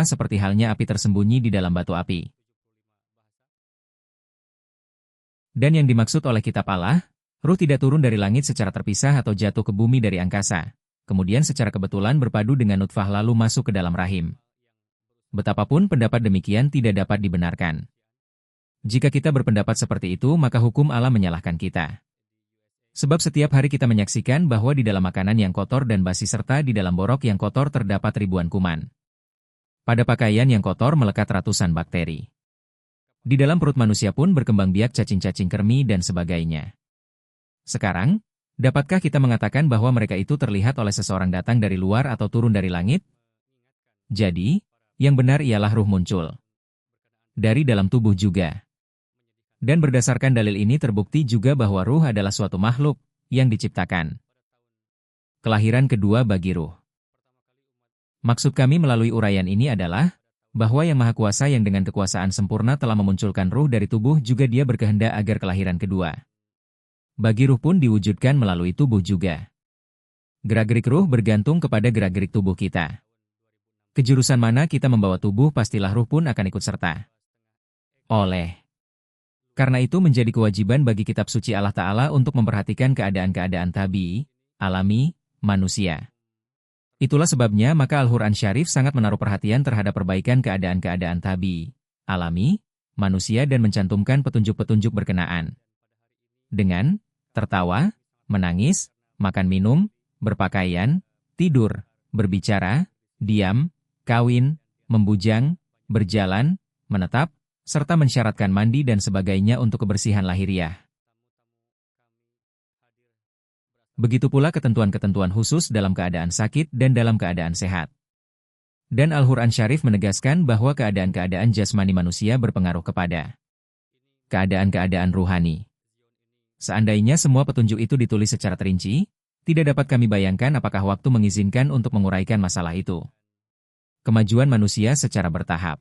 seperti halnya api tersembunyi di dalam batu api. Dan yang dimaksud oleh kitab Allah, ruh tidak turun dari langit secara terpisah atau jatuh ke bumi dari angkasa, kemudian secara kebetulan berpadu dengan nutfah lalu masuk ke dalam rahim. Betapapun pendapat demikian tidak dapat dibenarkan. Jika kita berpendapat seperti itu, maka hukum Allah menyalahkan kita. Sebab setiap hari kita menyaksikan bahwa di dalam makanan yang kotor dan basi serta di dalam borok yang kotor terdapat ribuan kuman. Pada pakaian yang kotor melekat ratusan bakteri. Di dalam perut manusia pun berkembang biak cacing-cacing kermi dan sebagainya. Sekarang, dapatkah kita mengatakan bahwa mereka itu terlihat oleh seseorang datang dari luar atau turun dari langit? Jadi, yang benar ialah ruh muncul dari dalam tubuh juga. Dan berdasarkan dalil ini terbukti juga bahwa ruh adalah suatu makhluk yang diciptakan. Kelahiran kedua bagi ruh. Maksud kami melalui uraian ini adalah bahwa Yang Maha Kuasa yang dengan kekuasaan sempurna telah memunculkan ruh dari tubuh juga Dia berkehendak agar kelahiran kedua bagi ruh pun diwujudkan melalui tubuh juga. Gerak-gerik ruh bergantung kepada gerak-gerik tubuh kita. Kejurusan mana kita membawa tubuh pastilah ruh pun akan ikut serta. Karena itu menjadi kewajiban bagi kitab suci Allah Ta'ala untuk memperhatikan keadaan-keadaan tabii, alami, manusia. Itulah sebabnya maka Al-Quran Syarif sangat menaruh perhatian terhadap perbaikan keadaan-keadaan tabii, alami, manusia dan mencantumkan petunjuk-petunjuk berkenaan. Dengan tertawa, menangis, makan minum, berpakaian, tidur, berbicara, diam, kawin, membujang, berjalan, menetap, serta mensyaratkan mandi dan sebagainya untuk kebersihan lahiriah. Begitu pula ketentuan-ketentuan khusus dalam keadaan sakit dan dalam keadaan sehat. Dan Al-Quran Syarif menegaskan bahwa keadaan-keadaan jasmani manusia berpengaruh kepada keadaan-keadaan ruhani. Seandainya semua petunjuk itu ditulis secara terinci, tidak dapat kami bayangkan apakah waktu mengizinkan untuk menguraikan masalah itu. Kemajuan manusia secara bertahap.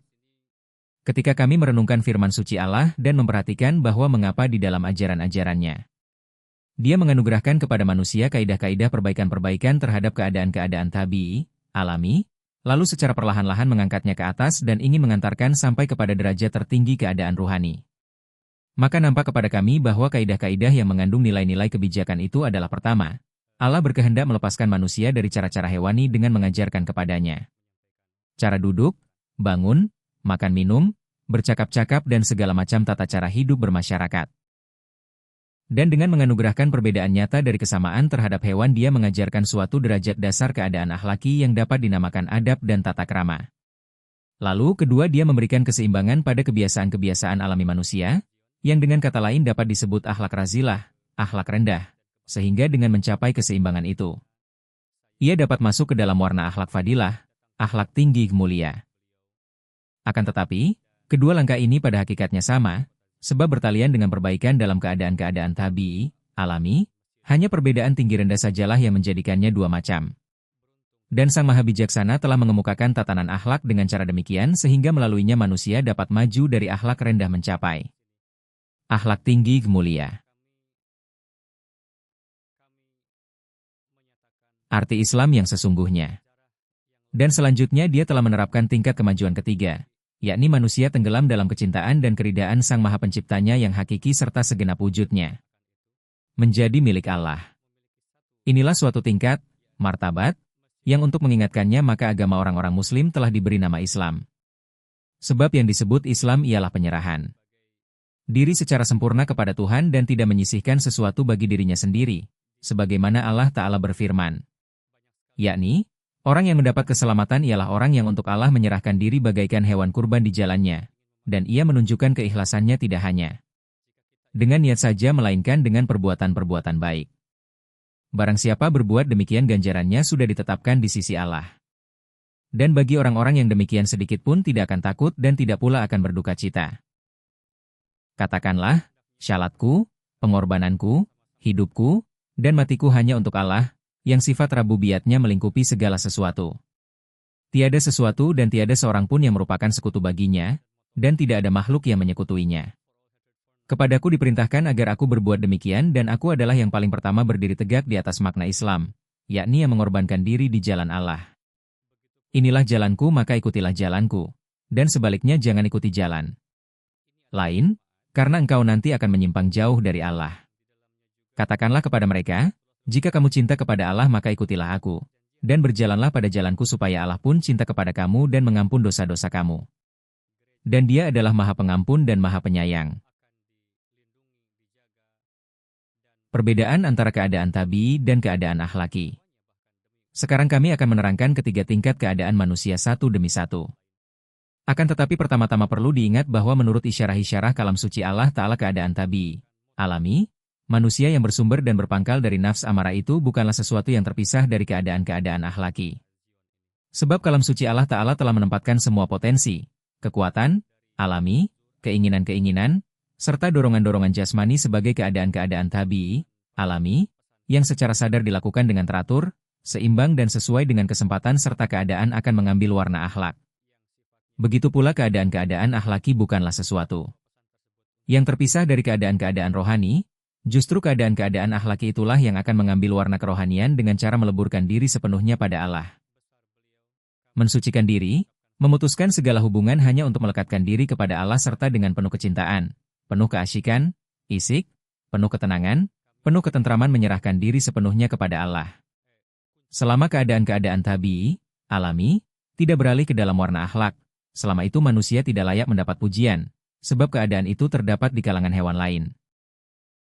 Ketika kami merenungkan firman suci Allah dan memperhatikan bahwa mengapa di dalam ajaran-ajarannya Dia menganugerahkan kepada manusia kaidah-kaidah perbaikan-perbaikan terhadap keadaan-keadaan tabii, alami, lalu secara perlahan-lahan mengangkatnya ke atas dan ingin mengantarkan sampai kepada derajat tertinggi keadaan ruhani. Maka nampak kepada kami bahwa kaidah-kaidah yang mengandung nilai-nilai kebijakan itu adalah pertama, Allah berkehendak melepaskan manusia dari cara-cara hewani dengan mengajarkan kepadanya cara duduk, bangun, makan minum, bercakap-cakap dan segala macam tata cara hidup bermasyarakat. Dan dengan menganugerahkan perbedaan nyata dari kesamaan terhadap hewan Dia mengajarkan suatu derajat dasar keadaan akhlaki yang dapat dinamakan adab dan tata krama. Lalu kedua Dia memberikan keseimbangan pada kebiasaan-kebiasaan alami manusia, yang dengan kata lain dapat disebut akhlak razilah, akhlak rendah, sehingga dengan mencapai keseimbangan itu, ia dapat masuk ke dalam warna akhlak fadilah, akhlak tinggi mulia. Akan tetapi, kedua langkah ini pada hakikatnya sama, sebab bertalian dengan perbaikan dalam keadaan-keadaan tabii, alami, hanya perbedaan tinggi rendah sajalah yang menjadikannya dua macam. Dan Sang Maha Bijaksana telah mengemukakan tatanan akhlak dengan cara demikian sehingga melaluinya manusia dapat maju dari akhlak rendah mencapai akhlak tinggi mulia. Arti Islam yang sesungguhnya. Dan selanjutnya Dia telah menerapkan tingkat kemajuan ketiga, yakni manusia tenggelam dalam kecintaan dan keridaan Sang Maha Penciptanya yang hakiki serta segenap wujudnya menjadi milik Allah. Inilah suatu tingkat, martabat, yang untuk mengingatkannya maka agama orang-orang Muslim telah diberi nama Islam. Sebab yang disebut Islam ialah penyerahan diri secara sempurna kepada Tuhan dan tidak menyisihkan sesuatu bagi dirinya sendiri, sebagaimana Allah Ta'ala berfirman, yakni, orang yang mendapat keselamatan ialah orang yang untuk Allah menyerahkan diri bagaikan hewan kurban di jalannya, dan ia menunjukkan keikhlasannya tidak hanya dengan niat saja melainkan dengan perbuatan-perbuatan baik. Barang siapa berbuat demikian ganjarannya sudah ditetapkan di sisi Allah. Dan bagi orang-orang yang demikian sedikit pun tidak akan takut dan tidak pula akan berduka cita. Katakanlah, syalatku, pengorbananku, hidupku, dan matiku hanya untuk Allah, yang sifat rububiyatnya melingkupi segala sesuatu. Tiada sesuatu dan tiada seorang pun yang merupakan sekutu baginya, dan tidak ada makhluk yang menyekutuinya. Kepadaku diperintahkan agar aku berbuat demikian dan aku adalah yang paling pertama berdiri tegak di atas makna Islam, yakni yang mengorbankan diri di jalan Allah. Inilah jalanku maka ikutilah jalanku. Dan sebaliknya jangan ikuti jalan lain, karena engkau nanti akan menyimpang jauh dari Allah. Katakanlah kepada mereka, jika kamu cinta kepada Allah maka ikutilah aku. Dan berjalanlah pada jalanku supaya Allah pun cinta kepada kamu dan mengampun dosa-dosa kamu. Dan Dia adalah Maha Pengampun dan Maha Penyayang. Perbedaan antara keadaan tabii dan keadaan akhlaki. Sekarang kami akan menerangkan ketiga tingkat keadaan manusia satu demi satu. Akan tetapi pertama-tama perlu diingat bahwa menurut isyarah-isyarah kalam suci Allah Ta'ala keadaan tabii, alami, manusia yang bersumber dan berpangkal dari nafs amarah itu bukanlah sesuatu yang terpisah dari keadaan-keadaan akhlaki. Sebab kalam suci Allah Ta'ala telah menempatkan semua potensi, kekuatan, alami, keinginan-keinginan, serta dorongan-dorongan jasmani sebagai keadaan-keadaan tabii, alami, yang secara sadar dilakukan dengan teratur, seimbang dan sesuai dengan kesempatan serta keadaan akan mengambil warna akhlak. Begitu pula keadaan-keadaan akhlaki bukanlah sesuatu yang terpisah dari keadaan-keadaan rohani, justru keadaan-keadaan akhlaki itulah yang akan mengambil warna kerohanian dengan cara meleburkan diri sepenuhnya pada Allah. Mensucikan diri, memutuskan segala hubungan hanya untuk melekatkan diri kepada Allah serta dengan penuh kecintaan, penuh keasyikan, isik, penuh ketenangan, penuh ketentraman menyerahkan diri sepenuhnya kepada Allah. Selama keadaan-keadaan tabii, alami, tidak beralih ke dalam warna akhlak, selama itu manusia tidak layak mendapat pujian, sebab keadaan itu terdapat di kalangan hewan lain.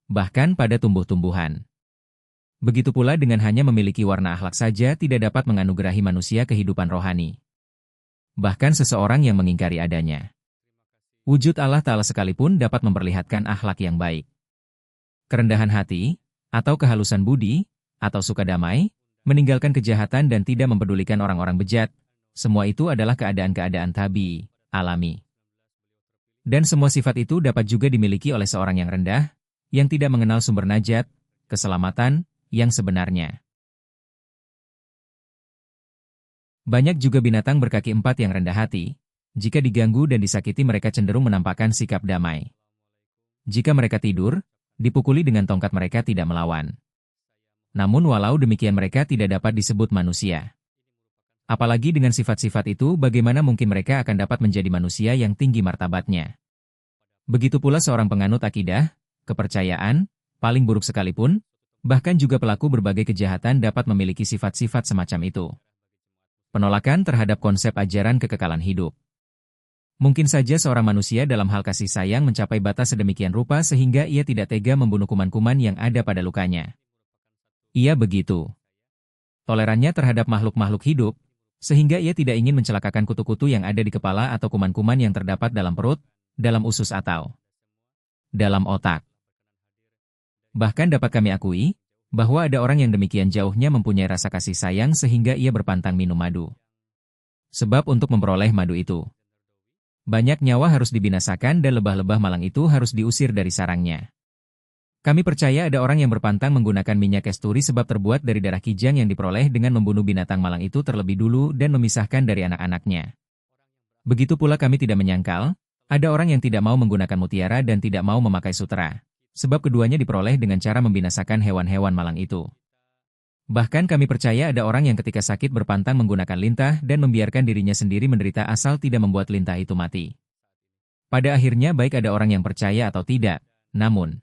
Bahkan pada tumbuh-tumbuhan. Begitu pula dengan hanya memiliki warna akhlak saja tidak dapat menganugerahi manusia kehidupan rohani. Bahkan seseorang yang mengingkari adanya wujud Allah Ta'ala sekalipun dapat memperlihatkan akhlak yang baik. Kerendahan hati, atau kehalusan budi, atau suka damai, meninggalkan kejahatan dan tidak mempedulikan orang-orang bejat, semua itu adalah keadaan-keadaan tabii, alami. Dan semua sifat itu dapat juga dimiliki oleh seorang yang rendah, yang tidak mengenal sumber najat, keselamatan, yang sebenarnya. Banyak juga binatang berkaki empat yang rendah hati, jika diganggu dan disakiti mereka cenderung menampakkan sikap damai. Jika mereka tidur, dipukuli dengan tongkat mereka tidak melawan. Namun walau demikian mereka tidak dapat disebut manusia. Apalagi dengan sifat-sifat itu bagaimana mungkin mereka akan dapat menjadi manusia yang tinggi martabatnya. Begitu pula seorang penganut akidah, kepercayaan, paling buruk sekalipun, bahkan juga pelaku berbagai kejahatan dapat memiliki sifat-sifat semacam itu. Penolakan terhadap konsep ajaran kekekalan hidup. Mungkin saja seorang manusia dalam hal kasih sayang mencapai batas sedemikian rupa sehingga ia tidak tega membunuh kuman-kuman yang ada pada lukanya. Ia begitu tolerannya terhadap makhluk-makhluk hidup, sehingga ia tidak ingin mencelakakan kutu-kutu yang ada di kepala atau kuman-kuman yang terdapat dalam perut, dalam usus atau dalam otak. Bahkan dapat kami akui, bahwa ada orang yang demikian jauhnya mempunyai rasa kasih sayang sehingga ia berpantang minum madu. Sebab untuk memperoleh madu itu, banyak nyawa harus dibinasakan dan lebah-lebah malang itu harus diusir dari sarangnya. Kami percaya ada orang yang berpantang menggunakan minyak kasturi sebab terbuat dari darah kijang yang diperoleh dengan membunuh binatang malang itu terlebih dulu dan memisahkan dari anak-anaknya. Begitu pula kami tidak menyangkal, ada orang yang tidak mau menggunakan mutiara dan tidak mau memakai sutera, sebab keduanya diperoleh dengan cara membinasakan hewan-hewan malang itu. Bahkan kami percaya ada orang yang ketika sakit berpantang menggunakan lintah dan membiarkan dirinya sendiri menderita asal tidak membuat lintah itu mati. Pada akhirnya baik ada orang yang percaya atau tidak, namun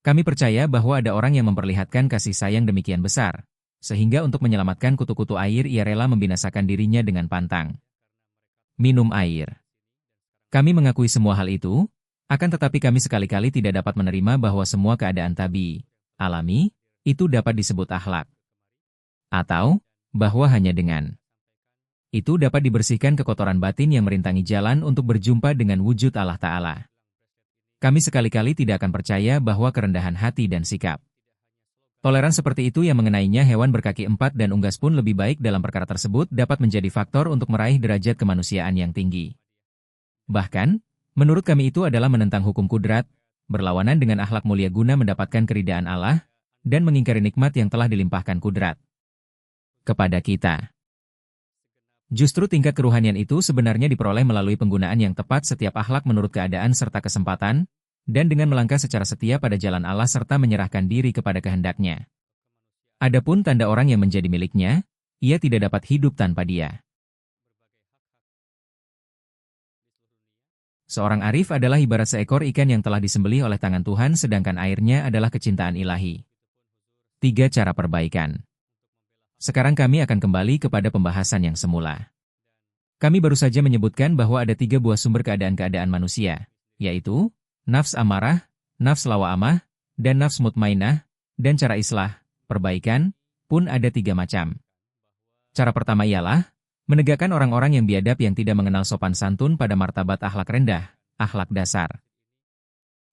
kami percaya bahwa ada orang yang memperlihatkan kasih sayang demikian besar, sehingga untuk menyelamatkan kutu-kutu air ia rela membinasakan dirinya dengan pantang minum air. Kami mengakui semua hal itu, akan tetapi kami sekali-kali tidak dapat menerima bahwa semua keadaan tabii, alami, itu dapat disebut akhlak. Atau, bahwa hanya dengan itu dapat dibersihkan kekotoran batin yang merintangi jalan untuk berjumpa dengan wujud Allah Ta'ala. Kami sekali-kali tidak akan percaya bahwa kerendahan hati dan sikap toleran seperti itu yang mengenainya hewan berkaki empat dan unggas pun lebih baik dalam perkara tersebut dapat menjadi faktor untuk meraih derajat kemanusiaan yang tinggi. Bahkan, menurut kami itu adalah menentang hukum kudrat, berlawanan dengan akhlak mulia guna mendapatkan keridaan Allah, dan mengingkari nikmat yang telah dilimpahkan kudrat kepada kita. Justru tingkat keruhanian itu sebenarnya diperoleh melalui penggunaan yang tepat setiap akhlak menurut keadaan serta kesempatan, dan dengan melangkah secara setia pada jalan Allah serta menyerahkan diri kepada kehendaknya. Adapun tanda orang yang menjadi miliknya, ia tidak dapat hidup tanpa dia. Seorang arif adalah ibarat seekor ikan yang telah disembelih oleh tangan Tuhan sedangkan airnya adalah kecintaan ilahi. 3 cara perbaikan. Sekarang kami akan kembali kepada pembahasan yang semula. Kami baru saja menyebutkan bahwa ada 3 buah sumber keadaan-keadaan manusia, yaitu nafs amarah, nafs lawamah, dan nafs mutmainah, dan cara islah, perbaikan, pun ada 3 macam. Cara pertama ialah menegakkan orang-orang yang biadab yang tidak mengenal sopan santun pada martabat akhlak rendah, akhlak dasar.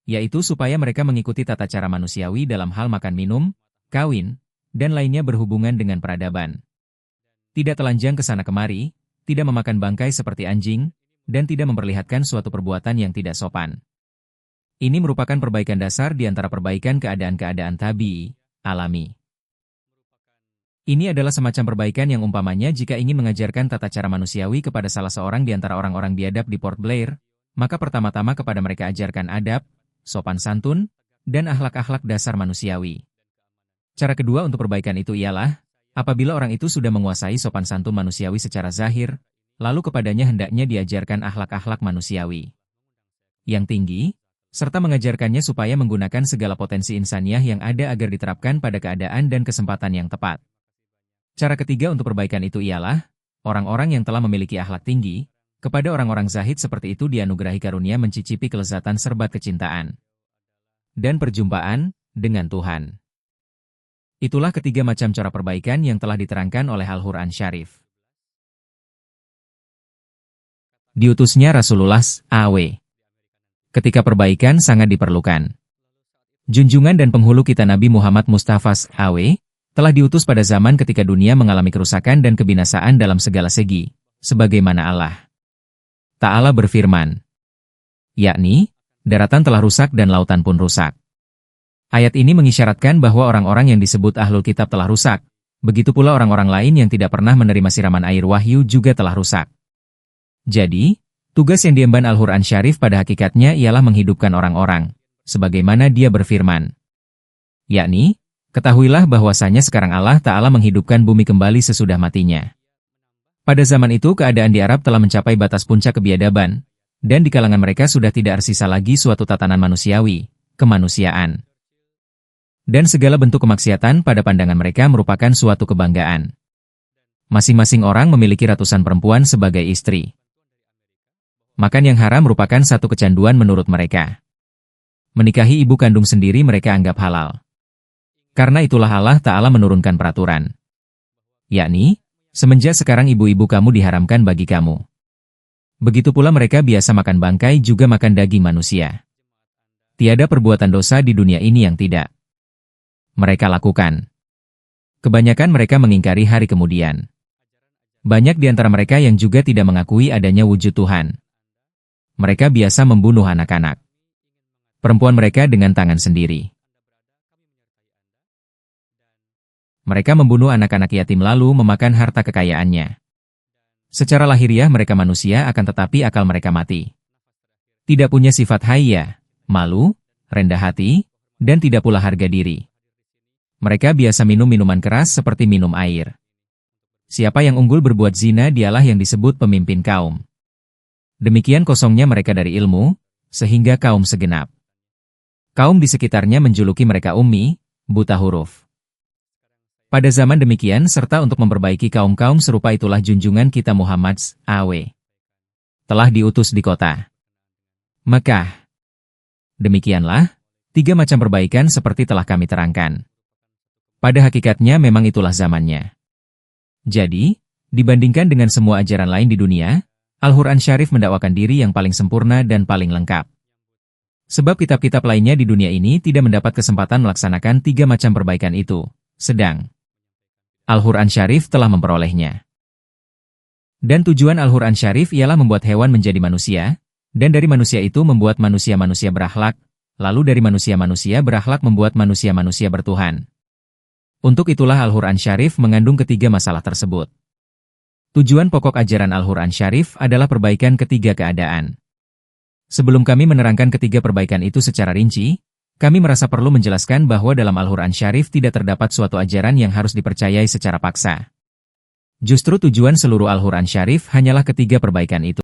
Yaitu supaya mereka mengikuti tata cara manusiawi dalam hal makan minum, kawin, dan lainnya berhubungan dengan peradaban. Tidak telanjang ke sana kemari, tidak memakan bangkai seperti anjing, dan tidak memperlihatkan suatu perbuatan yang tidak sopan. Ini merupakan perbaikan dasar di antara perbaikan keadaan-keadaan tabii, alami. Ini adalah semacam perbaikan yang umpamanya jika ingin mengajarkan tata cara manusiawi kepada salah seorang di antara orang-orang biadab di Port Blair, maka pertama-tama kepada mereka ajarkan adab, sopan santun, dan akhlak-akhlak dasar manusiawi. Cara kedua untuk perbaikan itu ialah, apabila orang itu sudah menguasai sopan santun manusiawi secara zahir, lalu kepadanya hendaknya diajarkan akhlak-akhlak manusiawi yang tinggi, serta mengajarkannya supaya menggunakan segala potensi insaniah yang ada agar diterapkan pada keadaan dan kesempatan yang tepat. Cara ketiga untuk perbaikan itu ialah, orang-orang yang telah memiliki akhlak tinggi, kepada orang-orang zahid seperti itu dianugerahi karunia mencicipi kelezatan serbat kecintaan dan perjumpaan dengan Tuhan. Itulah ketiga macam cara perbaikan yang telah diterangkan oleh Al-Quran Syarif. Diutusnya Rasulullah SAW. Ketika perbaikan sangat diperlukan. Junjungan dan penghulu kita Nabi Muhammad Mustafa SAW telah diutus pada zaman ketika dunia mengalami kerusakan dan kebinasaan dalam segala segi, sebagaimana Allah Ta'ala berfirman, yakni, daratan telah rusak dan lautan pun rusak. Ayat ini mengisyaratkan bahwa orang-orang yang disebut Ahlul Kitab telah rusak, begitu pula orang-orang lain yang tidak pernah menerima siraman air wahyu juga telah rusak. Jadi, tugas yang diemban Al-Quran Syarif pada hakikatnya ialah menghidupkan orang-orang, sebagaimana dia berfirman. Yakni, ketahuilah bahwasanya sekarang Allah Ta'ala menghidupkan bumi kembali sesudah matinya. Pada zaman itu keadaan di Arab telah mencapai batas puncak kebiadaban, dan di kalangan mereka sudah tidak tersisa lagi suatu tatanan manusiawi, kemanusiaan. Dan segala bentuk kemaksiatan pada pandangan mereka merupakan suatu kebanggaan. Masing-masing orang memiliki ratusan perempuan sebagai istri. Makan yang haram merupakan satu kecanduan menurut mereka. Menikahi ibu kandung sendiri mereka anggap halal. Karena itulah Allah Ta'ala menurunkan peraturan. Yakni, semenjak sekarang ibu-ibu kamu diharamkan bagi kamu. Begitu pula mereka biasa makan bangkai juga makan daging manusia. Tiada perbuatan dosa di dunia ini yang tidak mereka lakukan. Kebanyakan mereka mengingkari hari kemudian. Banyak di antara mereka yang juga tidak mengakui adanya wujud Tuhan. Mereka biasa membunuh anak-anak perempuan mereka dengan tangan sendiri. Mereka membunuh anak-anak yatim lalu memakan harta kekayaannya. Secara lahiriah mereka manusia akan tetapi akal mereka mati. Tidak punya sifat hayya, malu, rendah hati, dan tidak pula harga diri. Mereka biasa minum minuman keras seperti minum air. Siapa yang unggul berbuat zina dialah yang disebut pemimpin kaum. Demikian kosongnya mereka dari ilmu, sehingga kaum segenap kaum di sekitarnya menjuluki mereka ummi, buta huruf. Pada zaman demikian serta untuk memperbaiki kaum-kaum serupa itulah junjungan kita Muhammad SAW telah diutus di kota Mekah. Demikianlah, 3 macam perbaikan seperti telah kami terangkan. Pada hakikatnya memang itulah zamannya. Jadi, dibandingkan dengan semua ajaran lain di dunia, Al-Quran Syarif mendakwakan diri yang paling sempurna dan paling lengkap. Sebab kitab-kitab lainnya di dunia ini tidak mendapat kesempatan melaksanakan 3 macam perbaikan itu, sedang Al-Quran Syarif telah memperolehnya. Dan tujuan Al-Quran Syarif ialah membuat hewan menjadi manusia, dan dari manusia itu membuat manusia-manusia berakhlak, lalu dari manusia-manusia berakhlak membuat manusia-manusia bertuhan. Untuk itulah Al-Quran Syarif mengandung ketiga masalah tersebut. Tujuan pokok ajaran Al-Quran Syarif adalah perbaikan ketiga keadaan. Sebelum kami menerangkan ketiga perbaikan itu secara rinci, kami merasa perlu menjelaskan bahwa dalam Al-Quran Syarif tidak terdapat suatu ajaran yang harus dipercayai secara paksa. Justru tujuan seluruh Al-Quran Syarif hanyalah ketiga perbaikan itu.